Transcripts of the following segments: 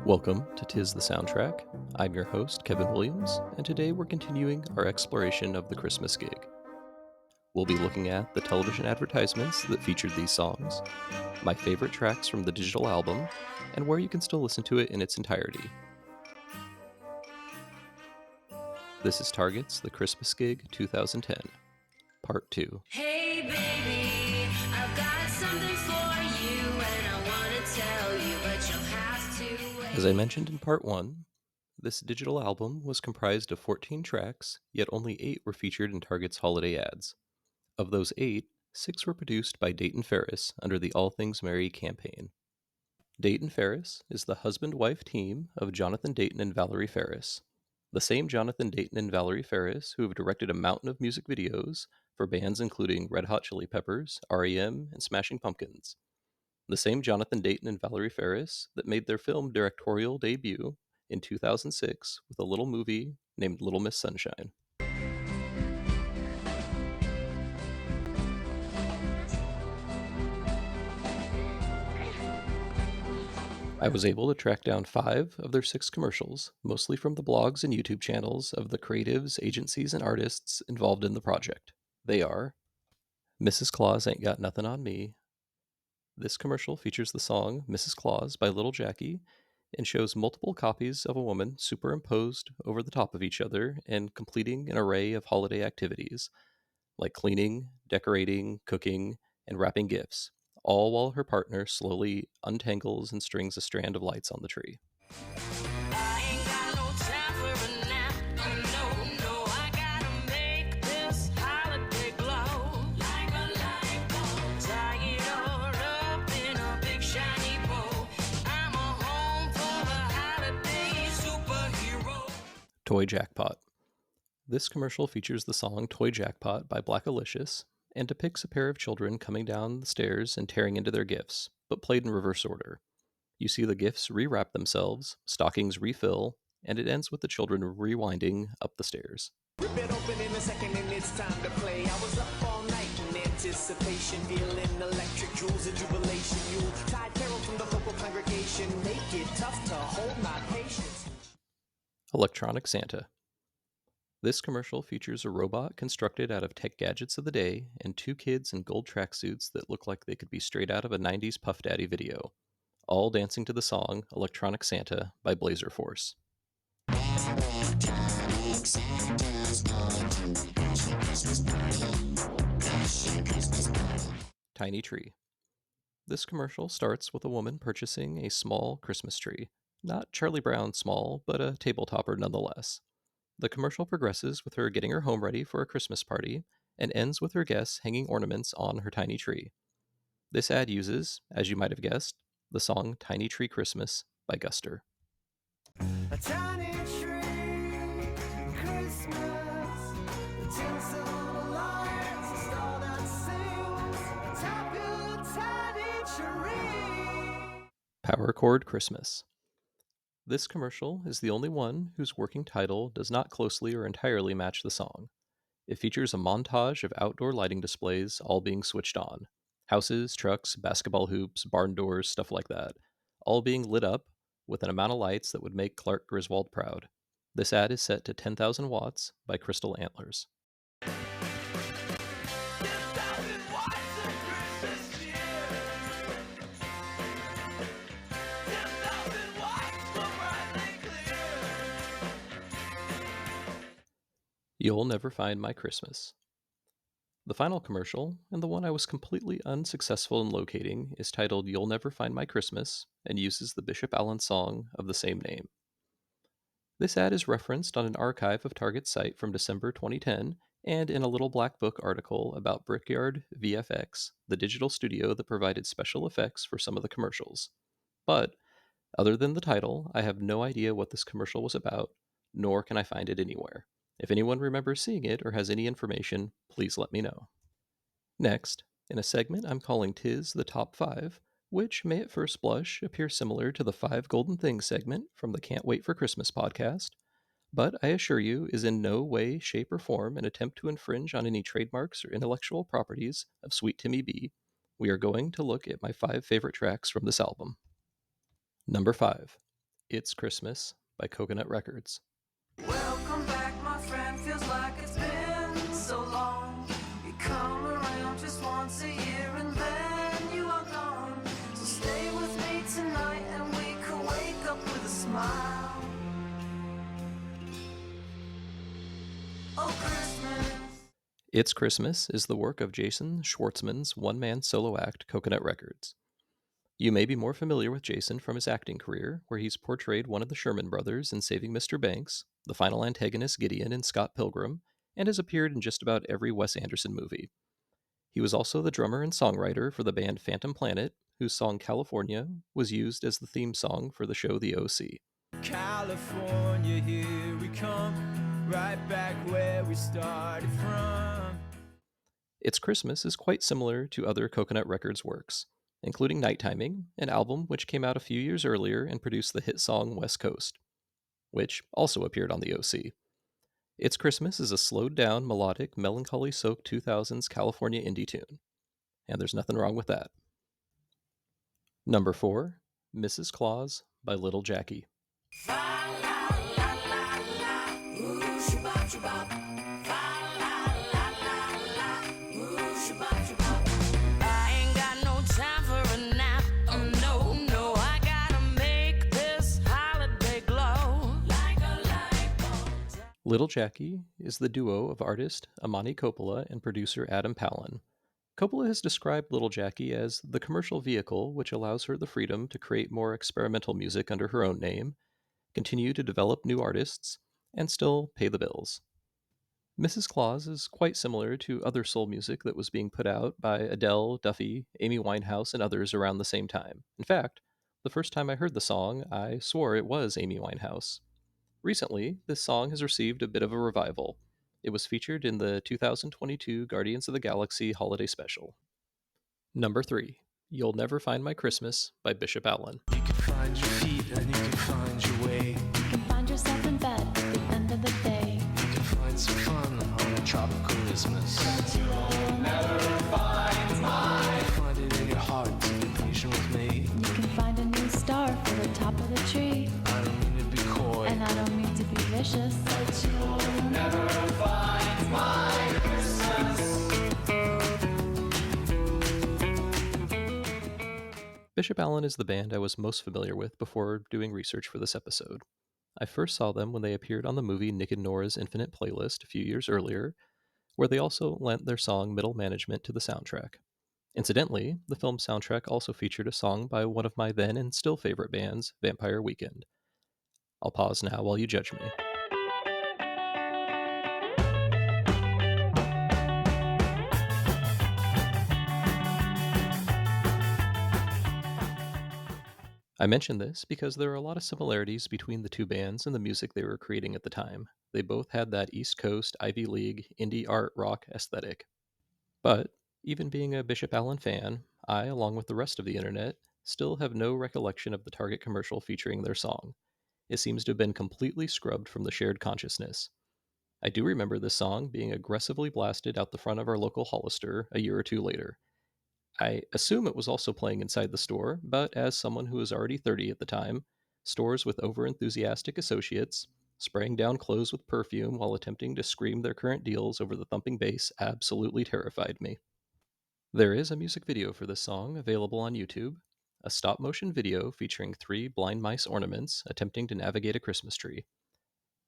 Welcome to Tis the Soundtrack. I'm your host, Kevin Williams, and today we're continuing our exploration of the Christmas gig. We'll be looking at the television advertisements that featured these songs, my favorite tracks from the digital album, and where you can still listen to it in its entirety. This is Target's The Christmas Gig 2010, Part 2. Hey baby, I've got something for you and I want to tell you, but you'll have to wait. As I mentioned in Part 1, this digital album was comprised of 14 tracks, yet only 8 were featured in Target's holiday ads. Of those 8, 6 were produced by Dayton Ferris under the All Things Merry campaign. Dayton Ferris is the husband-wife team of Jonathan Dayton and Valerie Ferris, the same Jonathan Dayton and Valerie Ferris who have directed a mountain of music videos for bands including Red Hot Chili Peppers, REM, and Smashing Pumpkins. The same Jonathan Dayton and Valerie Ferris that made their film directorial debut in 2006 with a little movie named Little Miss Sunshine. I was able to track down 5 of their 6 commercials, mostly from the blogs and YouTube channels of the creatives, agencies, and artists involved in the project. They are Mrs. Claus Ain't Got Nothin' on Me. This commercial features the song Mrs. Claus by Little Jackie and shows multiple copies of a woman superimposed over the top of each other and completing an array of holiday activities like cleaning, decorating, cooking, and wrapping gifts, all while her partner slowly untangles and strings a strand of lights on the tree. I ain't got no time for a nap. No, I gotta make this holiday glow like a light bulb. Tie it all up in a big shiny bow. I'm a home for the holiday superhero. Toy Jackpot. This commercial features the song Toy Jackpot by Blackalicious and depicts a pair of children coming down the stairs and tearing into their gifts, but played in reverse order. You see the gifts rewrap themselves, stockings refill, and it ends with the children rewinding up the stairs. Rip it open in a second and it's time to play. I was up all night in anticipation, feeling electric jewels and jubilation. You tied peril from the local congregation, make it tough to hold my patience. Electronic Santa. This commercial features a robot constructed out of tech gadgets of the day and 2 kids in gold tracksuits that look like they could be straight out of a 90s Puff Daddy video, all dancing to the song Electronic Santa by Blazer Force. Tiny Tree. This commercial starts with a woman purchasing a small Christmas tree. Not Charlie Brown small, but a tabletopper nonetheless. The commercial progresses with her getting her home ready for a Christmas party and ends with her guests hanging ornaments on her tiny tree. This ad uses, as you might have guessed, the song Tiny Tree Christmas by Guster. A tiny tree, Christmas, the tinsel lights, a star that sings, tap your tiny tree. Power Chord Christmas. This commercial is the only one whose working title does not closely or entirely match the song. It features a montage of outdoor lighting displays all being switched on. Houses, trucks, basketball hoops, barn doors, stuff like that, all being lit up with an amount of lights that would make Clark Griswold proud. This ad is set to 10,000 watts by Crystal Antlers. You'll Never Find My Christmas. The final commercial, and the one I was completely unsuccessful in locating, is titled You'll Never Find My Christmas and uses the Bishop Allen song of the same name. This ad is referenced on an archive of Target's site from December 2010 and in a Little Black Book article about Brickyard VFX, the digital studio that provided special effects for some of the commercials. But, other than the title, I have no idea what this commercial was about, nor can I find it anywhere. If anyone remembers seeing it or has any information, please let me know. Next, in a segment I'm calling Tis the Top 5, which may at first blush appear similar to the 5 Golden Things segment from the Can't Wait for Christmas podcast, but I assure you is in no way, shape, or form an attempt to infringe on any trademarks or intellectual properties of Sweet Timmy B. We are going to look at my 5 favorite tracks from this album. Number 5, It's Christmas by Coconut Records. Welcome back, my friend. Feels like it's been so long. You come around just once a year and then you are gone. So stay with me tonight and we can wake up with a smile. Oh, Christmas. It's Christmas is the work of Jason Schwartzman's one man solo act, Coconut Records. You may be more familiar with Jason from his acting career, where he's portrayed one of the Sherman brothers in Saving Mr. Banks, the final antagonist Gideon in Scott Pilgrim, and has appeared in just about every Wes Anderson movie. He was also the drummer and songwriter for the band Phantom Planet, whose song California was used as the theme song for the show The OC. California, here we come, right back where we started from. It's Christmas is quite similar to other Coconut Records works, including Night Timing, an album which came out a few years earlier and produced the hit song West Coast, which also appeared on the OC. It's Christmas is a slowed down, melodic, melancholy soaked 2000s California indie tune, and there's nothing wrong with that. Number 4, Mrs. Claus by Little Jackie. I ain't got no time for a nap. Oh no, no, I gotta make this holiday glow like a light bulb. Little Jackie is the duo of artist Amani Coppola and producer Adam Pallin. Coppola has described Little Jackie as the commercial vehicle which allows her the freedom to create more experimental music under her own name, continue to develop new artists, and still pay the bills. Mrs. Claus is quite similar to other soul music that was being put out by Adele, Duffy, Amy Winehouse, and others around the same time. In fact, the first time I heard the song, I swore it was Amy Winehouse. Recently, this song has received a bit of a revival. It was featured in the 2022 Guardians of the Galaxy Holiday Special. Number 3, You'll Never Find My Christmas by Bishop Allen. You can find your feet and you can find your way. You can find yourself in bed at the end of the day. You can find some fun on a tropical Christmas. But you'll never find it in your heart to be patient with me. You can find a new star for the top of the tree. I don't mean to be coy. And I don't mean to be vicious. But you'll never find my Christmas. Bishop Allen is the band I was most familiar with before doing research for this episode. I first saw them when they appeared on the movie Nick and Nora's Infinite Playlist a few years earlier, where they also lent their song Middle Management to the soundtrack. Incidentally, the film's soundtrack also featured a song by one of my then and still favorite bands, Vampire Weekend. I'll pause now while you judge me. I mention this because there are a lot of similarities between the two bands and the music they were creating at the time. They both had that East Coast, Ivy League, indie art rock aesthetic. But, even being a Bishop Allen fan, I, along with the rest of the internet, still have no recollection of the Target commercial featuring their song. It seems to have been completely scrubbed from the shared consciousness. I do remember this song being aggressively blasted out the front of our local Hollister a year or two later. I assume it was also playing inside the store, but as someone who was already 30 at the time, stores with overenthusiastic associates spraying down clothes with perfume while attempting to scream their current deals over the thumping bass absolutely terrified me. There is a music video for this song available on YouTube, a stop motion video featuring 3 blind mice ornaments attempting to navigate a Christmas tree.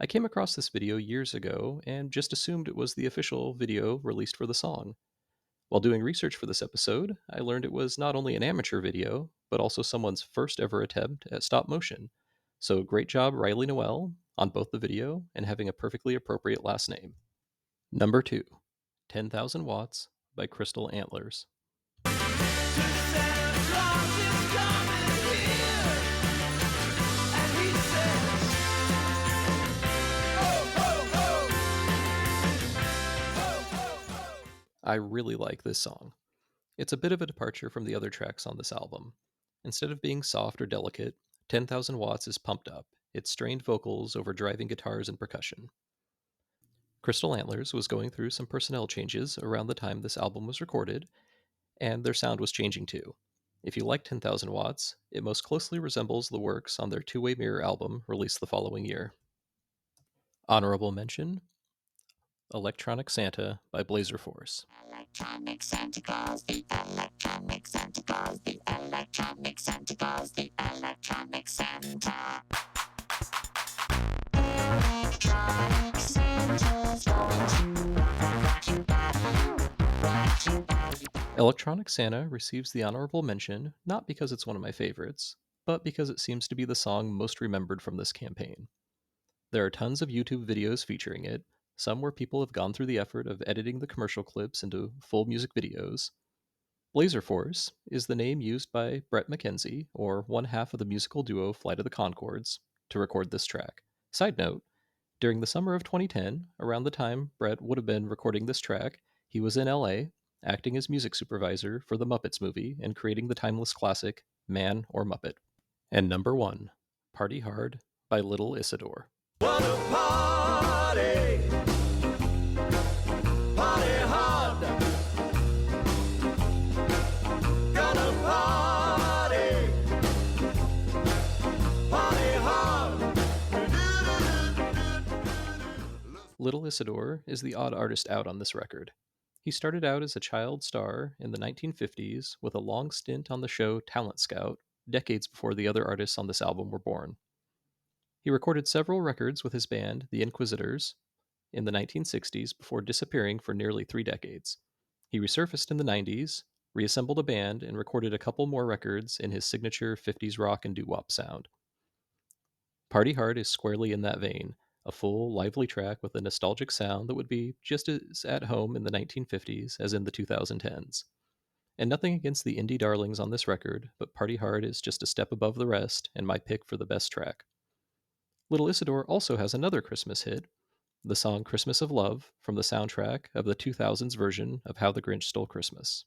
I came across this video years ago and just assumed it was the official video released for the song. While doing research for this episode, I learned it was not only an amateur video, but also someone's first ever attempt at stop motion. So great job, Riley Noel, on both the video and having a perfectly appropriate last name. Number 2, 10,000 Watts by Crystal Antlers. I really like this song. It's a bit of a departure from the other tracks on this album. Instead of being soft or delicate, 10,000 Watts is pumped up, its strained vocals over driving guitars and percussion. Crystal Antlers was going through some personnel changes around the time this album was recorded, and their sound was changing too. If you like 10,000 Watts, it most closely resembles the works on their Two-Way Mirror album released the following year. Honorable mention, Electronic Santa by Blazer Force. Electronic Santa Claus, the electronic Santa Claus, the electronic Santa Claus, the electronic Santa. Electronic Santa's going to rock you body. Electronic Santa receives the honorable mention not because it's one of my favorites, but because it seems to be the song most remembered from this campaign. There are tons of YouTube videos featuring it, some where people have gone through the effort of editing the commercial clips into full music videos. Blazer Force is the name used by Brett McKenzie, or one half of the musical duo Flight of the Conchords, to record this track. Side note, during the summer of 2010, around the time Brett would have been recording this track, he was in LA, acting as music supervisor for the Muppets movie and creating the timeless classic Man or Muppet. And number 1, Party Hard by Little Isidore. What a party! Party hard! Gonna party! Party hard! Little Isidore is the odd artist out on this record. He started out as a child star in the 1950s with a long stint on the show Talent Scout, decades before the other artists on this album were born. He recorded several records with his band, the Inquisitors, in the 1960s before disappearing for nearly 3 decades. He resurfaced in the 90s, reassembled a band, and recorded a couple more records in his signature 50s rock and doo-wop sound. Party Hard is squarely in that vein, a full, lively track with a nostalgic sound that would be just as at home in the 1950s as in the 2010s. And nothing against the indie darlings on this record, but Party Hard is just a step above the rest and my pick for the best track. Little Isidore also has another Christmas hit, the song Christmas of Love, from the soundtrack of the 2000s version of How the Grinch Stole Christmas.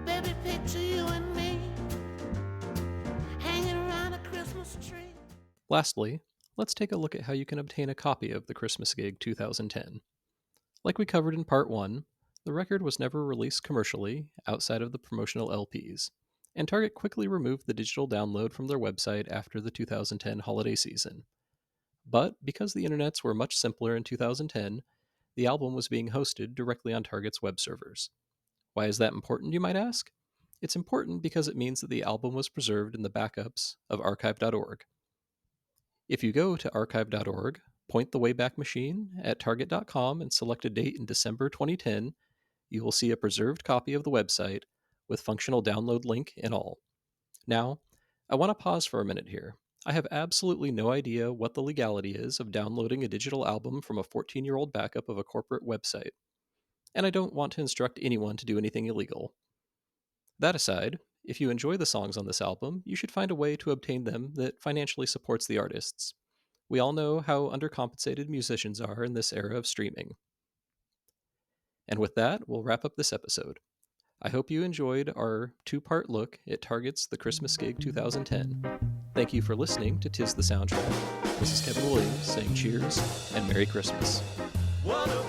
Baby, picture you and me hanging around a Christmas tree. Lastly, let's take a look at how you can obtain a copy of the Christmas Gig 2010. Like we covered in Part 1, the record was never released commercially outside of the promotional LPs, and Target quickly removed the digital download from their website after the 2010 holiday season. But because the internets were much simpler in 2010, the album was being hosted directly on Target's web servers. Why is that important, you might ask? It's important because it means that the album was preserved in the backups of archive.org. If you go to archive.org, point the Wayback Machine at target.com and select a date in December 2010, you will see a preserved copy of the website with functional download link and all. Now, I want to pause for a minute here. I have absolutely no idea what the legality is of downloading a digital album from a 14-year-old backup of a corporate website, and I don't want to instruct anyone to do anything illegal. That aside, if you enjoy the songs on this album, you should find a way to obtain them that financially supports the artists. We all know how undercompensated musicians are in this era of streaming. And with that, we'll wrap up this episode. I hope you enjoyed our 2-part look at Target's The Christmas Gig 2010. Thank you for listening to 'Tis the Soundtrack. This is Kevin Williams saying cheers and Merry Christmas. What a